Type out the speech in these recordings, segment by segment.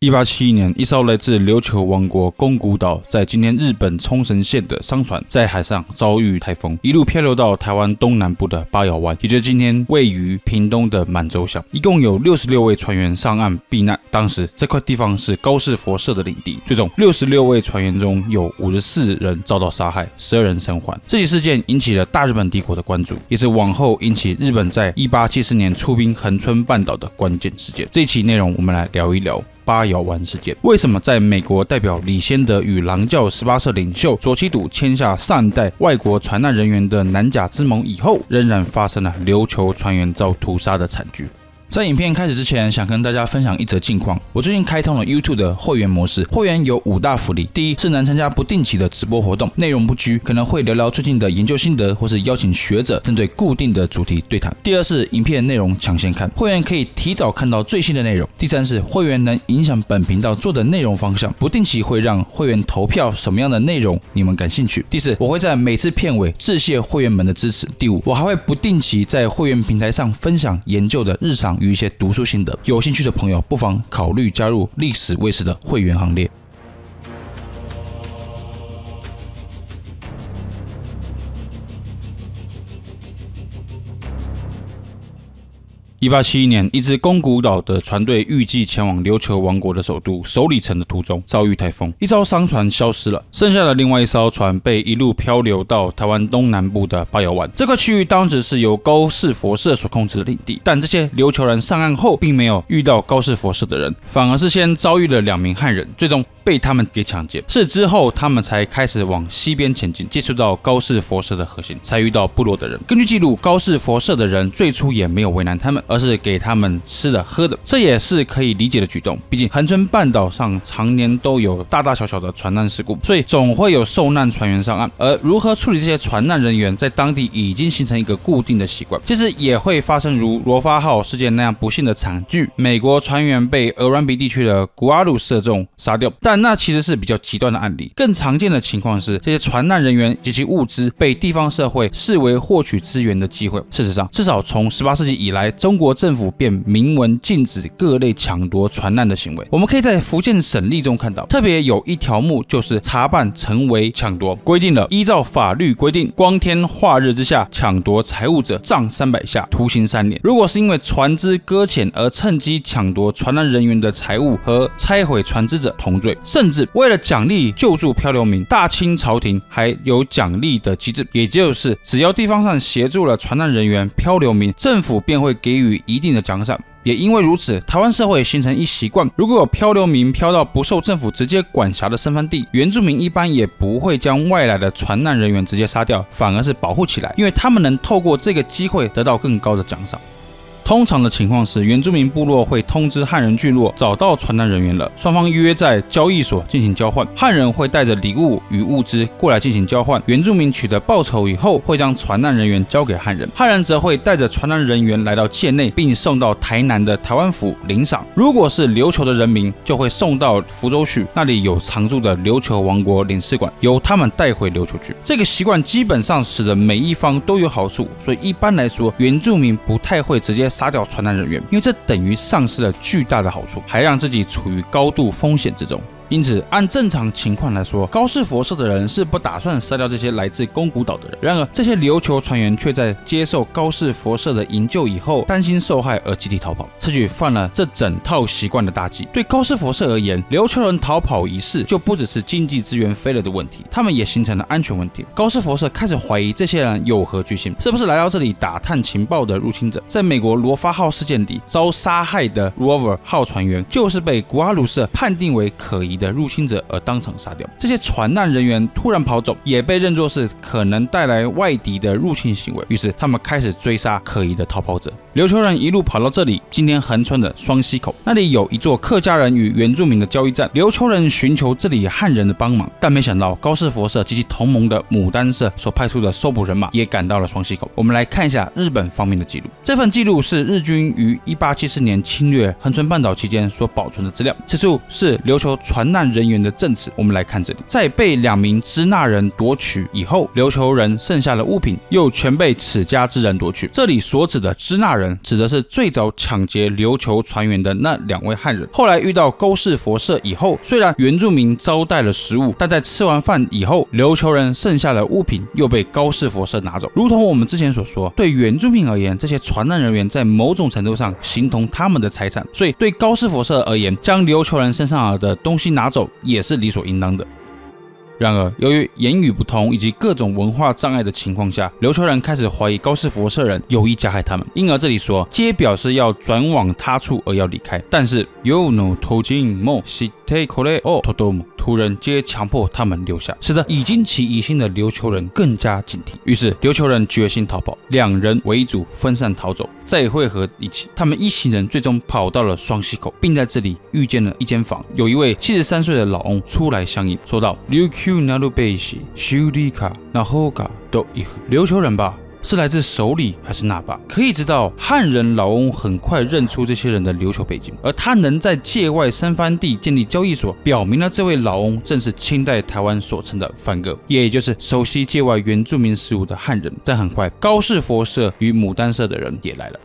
1871年，一艘来自琉球王国宫古岛，在今天日本冲绳县的商船，在海上遭遇台风，一路漂流到台湾东南部的八瑶湾，也就是今天位于屏东的满洲乡。一共有66位船员上岸避难。当时这块地方是高士佛社的领地，最终66位船员中有54人遭到杀害，12人生还。这起事件引起了大日本帝国的关注，也是往后引起日本在1874年出兵恒春半岛的关键事件。这一期内容我们来聊一聊八瑶湾事件。为什么在美国代表李先德与狼教18社领袖佐崎笃签下上一代外国船难人员的南甲之盟以后，仍然发生了琉球船员遭屠杀的惨剧？在影片开始之前，想跟大家分享一则近况。我最近开通了 YouTube 的会员模式，会员有5大福利。第一是能参加不定期的直播活动，内容不拘，可能会聊聊最近的研究心得，或是邀请学者针对固定的主题对谈。第二是影片内容抢先看，会员可以提早看到最新的内容。第三是会员能影响本频道做的内容方向，不定期会让会员投票什么样的内容你们感兴趣。第四，我会在每次片尾致谢会员们的支持。第五，我还会不定期在会员平台上分享研究的日常与一些读书心得，有兴趣的朋友不妨考虑加入历史卫视的会员行列。1871年，一支宫古岛的船队预计前往琉球王国的首都首里城的途中遭遇台风，一艘商船消失了，剩下的另外一艘船被一路漂流到台湾东南部的八瑶湾。这块区域当时是由高士佛社所控制的领地，但这些琉球人上岸后并没有遇到高士佛社的人，反而是先遭遇了2名汉人，最终被他们给抢劫。是之后他们才开始往西边前进，接触到高士佛社的核心，才遇到部落的人。根据记录，高士佛社的人最初也没有为难他们，而是给他们吃的喝的，这也是可以理解的举动。毕竟恒春半岛上常年都有大大小小的船难事故，所以总会有受难船员上岸。而如何处理这些船难人员，在当地已经形成一个固定的习惯。其实也会发生如罗发号事件那样不幸的惨剧，美国船员被鹅銮鼻地区的古阿鲁射中杀掉，但那其实是比较极端的案例。更常见的情况是，这些船难人员及其物资被地方社会视为获取资源的机会。事实上，至少从18世纪以来，中国政府便明文禁止各类抢夺船难的行为。我们可以在福建省例中看到，特别有一条目就是查办成为抢夺，规定了依照法律规定，光天化日之下抢夺财物者，杖300下，徒刑3年。如果是因为船只搁浅而趁机抢夺船难人员的财物和拆毁船只者同罪。甚至为了奖励救助漂流民，大清朝廷还有奖励的机制，也就是只要地方上协助了船难人员、漂流民，政府便会给予一定的奖赏。也因为如此，台湾社会形成一习惯，如果有漂流民漂到不受政府直接管辖的生番地，原住民一般也不会将外来的船难人员直接杀掉，反而是保护起来，因为他们能透过这个机会得到更高的奖赏。通常的情况是，原住民部落会通知汉人聚落找到船难人员了，双方约在交易所进行交换，汉人会带着礼物与物资过来进行交换，原住民取得报酬以后会将船难人员交给汉人，汉人则会带着船难人员来到界内，并送到台南的台湾府领赏。如果是琉球的人民，就会送到福州去，那里有常驻的琉球王国领事馆，由他们带回琉球去。这个习惯基本上使得每一方都有好处，所以一般来说，原住民不太会直接杀掉船难人员，因为这等于丧失了巨大的好处，还让自己处于高度风险之中。因此，按正常情况来说，高士佛社的人是不打算杀掉这些来自宫古岛的人。然而，这些琉球船员却在接受高士佛社的营救以后，担心受害而集体逃跑，此举犯了这整套习惯的大忌。对高士佛社而言，琉球人逃跑一事就不只是经济资源飞了的问题，他们也形成了安全问题。高士佛社开始怀疑这些人有何居心，是不是来到这里打探情报的入侵者？在美国罗发号事件里遭杀害的 Rover 号船员，就是被古阿鲁社判定为可疑的入侵者而当场杀掉。这些船难人员突然跑走，也被认作是可能带来外敌的入侵行为，于是他们开始追杀可疑的逃跑者。琉球人一路跑到这里，今天恒春的双溪口，那里有一座客家人与原住民的交易站。琉球人寻求这里汉人的帮忙，但没想到高士佛社及其同盟的牡丹社所派出的搜捕人马也赶到了双溪口。我们来看一下日本方面的记录，这份记录是日军于1874年侵略恒春半岛期间所保存的资料。此处是琉球船传难人员的证词。我们来看这里，在被2名支那人夺取以后，琉球人剩下的物品又全被此家之人夺取。这里所指的支那人，指的是最早抢劫琉球船员的那2位汉人。后来遇到高士佛社以后，虽然原住民招待了食物，但在吃完饭以后，琉球人剩下的物品又被高士佛社拿走。如同我们之前所说，对原住民而言，这些传难人员在某种程度上形同他们的财产，所以对高士佛社而言，将琉球人身上的东西拿走也是理所应当的。然而，由于言语不通以及各种文化障碍的情况下，琉球人开始怀疑高士佛社人有意加害他们，因而这里说皆表示要转往他处而要离开。但是有no偷进莫西特口雷哦托多姆，土人皆强迫他们留下，使得已经起疑心的琉球人更加警惕。于是琉球人决心逃跑，2人为一组分散逃走，再汇合一起。他们一行人最终跑到了双溪口，并在这里遇见了一间房，有一位73岁的老翁出来相迎，说道：琉球人吧？是来自首里还是那霸？可以知道，汉人老翁很快认出这些人的琉球背景，而他能在界外三藩地建立交易所，表明了这位老翁正是清代台湾所称的藩哥，也就是熟悉界外原住民事务的汉人。但很快，高士佛社与牡丹社的人也来了。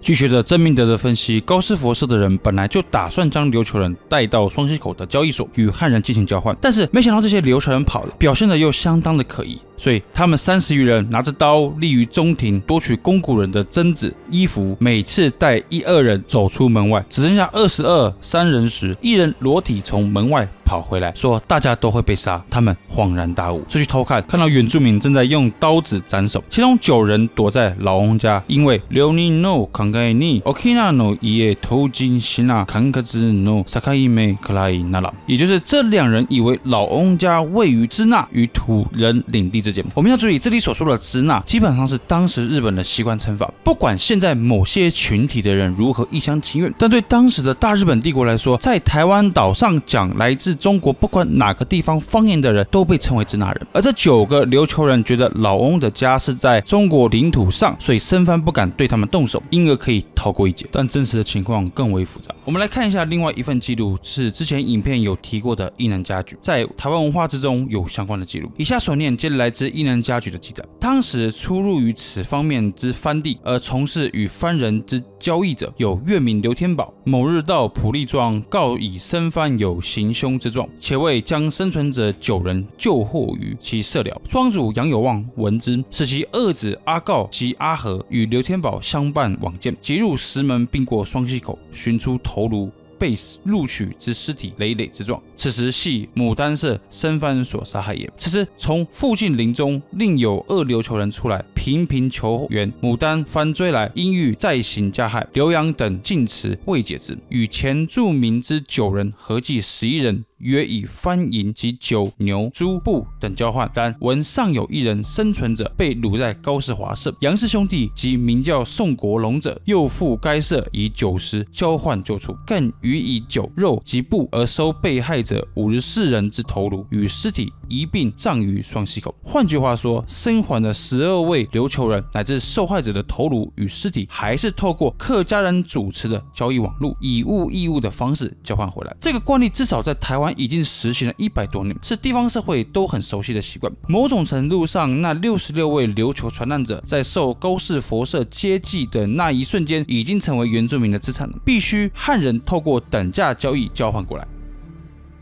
据学者曾明德的分析，高士佛社的人本来就打算将琉球人带到双溪口的交易所与汉人进行交换，但是没想到这些琉球人跑了，表现得又相当的可疑，所以他们30余人拿着刀立于中庭，夺取宫古人的针子、衣服，每次带1、2人走出门外，只剩下22、3人时，一人裸体从门外跑回来，说大家都会被杀。他们恍然大悟，就去偷看，看到原住民正在用刀子斩首，其中9人躲在老翁家，因为留尼诺康盖尼 Okina no ie 偷金西纳坎克兹 no sakai me kalai nala， 也就是这2人以为老翁家位于支那与土人领地之间。我们要注意，这里所说的支那基本上是当时日本的习惯称法，不管现在某些群体的人如何一厢情愿，但对当时的大日本帝国来说，在台湾岛上讲来自中国不管哪个地方方言的人都被称为支那人。而这9个琉球人觉得老翁的家是在中国领土上，所以生番不敢对他们动手，因而可以逃过一劫。但真实的情况更为复杂。我们来看一下另外一份记录，是之前影片有提过的伊能家矩，在台湾文化之中有相关的记录。以下所念皆来自伊能家矩的记载。当时出入于此方面之藩地，而从事与藩人之交易者，有越民刘天宝，某日到埔利庄，告以生番有行凶之状，且为将生存者9人救获于其社寮。庄主杨有望闻之，使其2子阿告及阿和与刘天宝相伴往见，即入石门，并过双溪口，寻出头颅被录取之尸体累累之状，此时系牡丹社生番所杀害也。此时从附近林中另有2琉球人出来，频频求援，牡丹番追来，因欲再行加害，刘洋等进持未解之，与前著名之9人合计11人，约以番银及酒、牛、猪、布等交换。然闻尚有1人生存者被掳在高士华社，杨氏兄弟及名叫宋国龙者，又赴该社以酒食交换救出，更予以酒、肉及布而收被害者54人之头颅，与尸体一并葬于双溪口。换句话说，生还的12位琉球人乃至受害者的头颅与尸体，还是透过客家人主持的交易网路，以物易物的方式交换回来。这个惯例至少在台湾已经实行了100多年，是地方社会都很熟悉的习惯。某种程度上，那66位琉球传难者在受高士佛社接济的那一瞬间，已经成为原住民的资产了，必须汉人透过等价交易交换过来。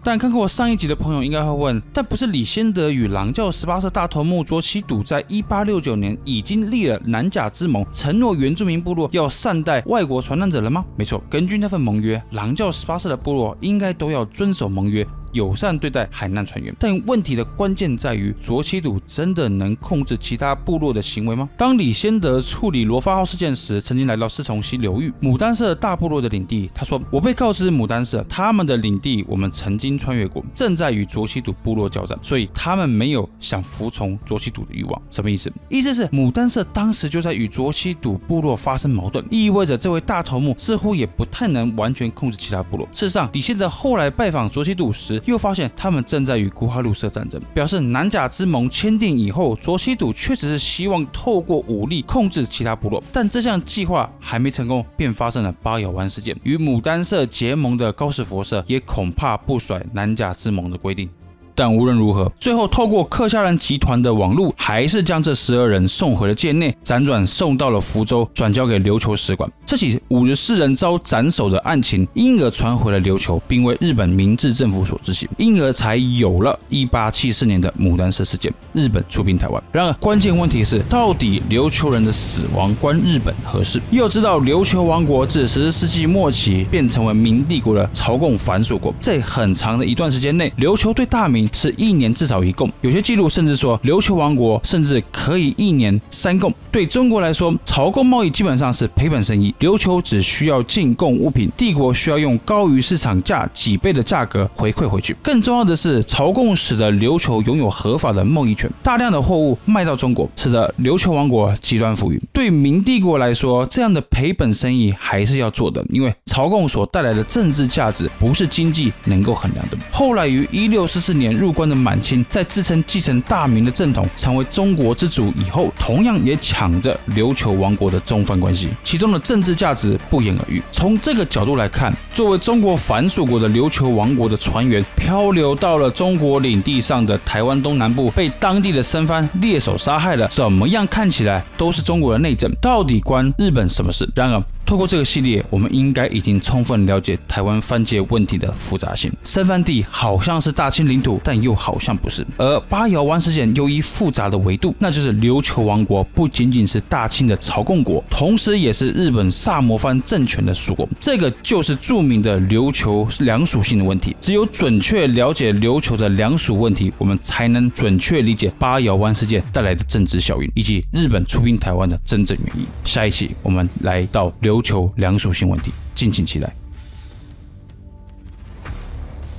但看过上一集的朋友应该会问，但不是李先德与狼教18社大头目卓其笃在1869年已经立了南甲之盟，承诺原住民部落要善待外国传难者了吗？没错，根据那份盟约，狼教18社的部落应该都要遵守盟约，友善对待海难船员。但问题的关键在于，卓其笃真的能控制其他部落的行为吗？当李先德处理罗发号事件时，曾经来到四重溪流域牡丹社大部落的领地，他说：我被告知牡丹社他们的领地我们曾经穿越过，正在与卓其笃部落交战，所以他们没有想服从卓其笃的欲望。什么意思？意思是牡丹社当时就在与卓其笃部落发生矛盾，意味着这位大头目似乎也不太能完全控制其他部落。事实上，李先德后来拜访卓其笃时，时，又发现他们正在与古哈鲁社战争，表示南甲之盟签订以后，卓西笃确实是希望透过武力控制其他部落，但这项计划还没成功，便发生了八咬湾事件。与牡丹社结盟的高士佛社也恐怕不甩南甲之盟的规定。但无论如何，最后透过客家人集团的网路，还是将这12人送回了界内，辗转送到了福州，转交给琉球使馆。这起54人遭斩首的案情，因而传回了琉球，并为日本明治政府所知悉，因而才有了1874年的牡丹社事件，日本出兵台湾。然而，关键问题是，到底琉球人的死亡关日本何事？要知道，琉球王国自14世纪末期便成为明帝国的朝贡藩属国，在很长的一段时间内，琉球对大明是1年至少1贡，有些记录甚至说琉球王国甚至可以1年3贡。对中国来说，朝贡贸易基本上是赔本生意，琉球只需要进贡物品，帝国需要用高于市场价几倍的价格回馈回去。更重要的是，朝贡使得琉球拥有合法的贸易权，大量的货物卖到中国，使得琉球王国极端富裕。对明帝国来说，这样的赔本生意还是要做的，因为朝贡所带来的政治价值不是经济能够衡量的。后来于1644年入关的满清，在自称继承大明的正统，成为中国之主以后，同样也抢着琉球王国的中藩关系，其中的政治价值不言而喻。从这个角度来看，作为中国藩属国的琉球王国的船员，漂流到了中国领地上的台湾东南部，被当地的生番猎手杀害了，怎么样看起来都是中国的内政，到底关日本什么事？然而，透过这个系列，我们应该已经充分了解台湾藩界问题的复杂性。生番地好像是大清领土，但又好像不是。而八咬湾事件又一复杂的维度，那就是琉球王国不仅仅是大清的朝贡国，同时也是日本萨摩藩政权的属国。这个就是著名的琉球两属性的问题。只有准确了解琉球的两属问题，我们才能准确理解八咬湾事件带来的政治效应，以及日本出兵台湾的真正原因。下一期我们来到琉球两属性问题，敬请期待。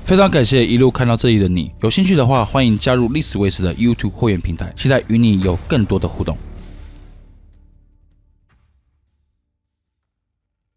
非常感谢一路看到这里的你，有兴趣的话，欢迎加入历史卫视的 YouTube 会员平台，期待与你有更多的互动。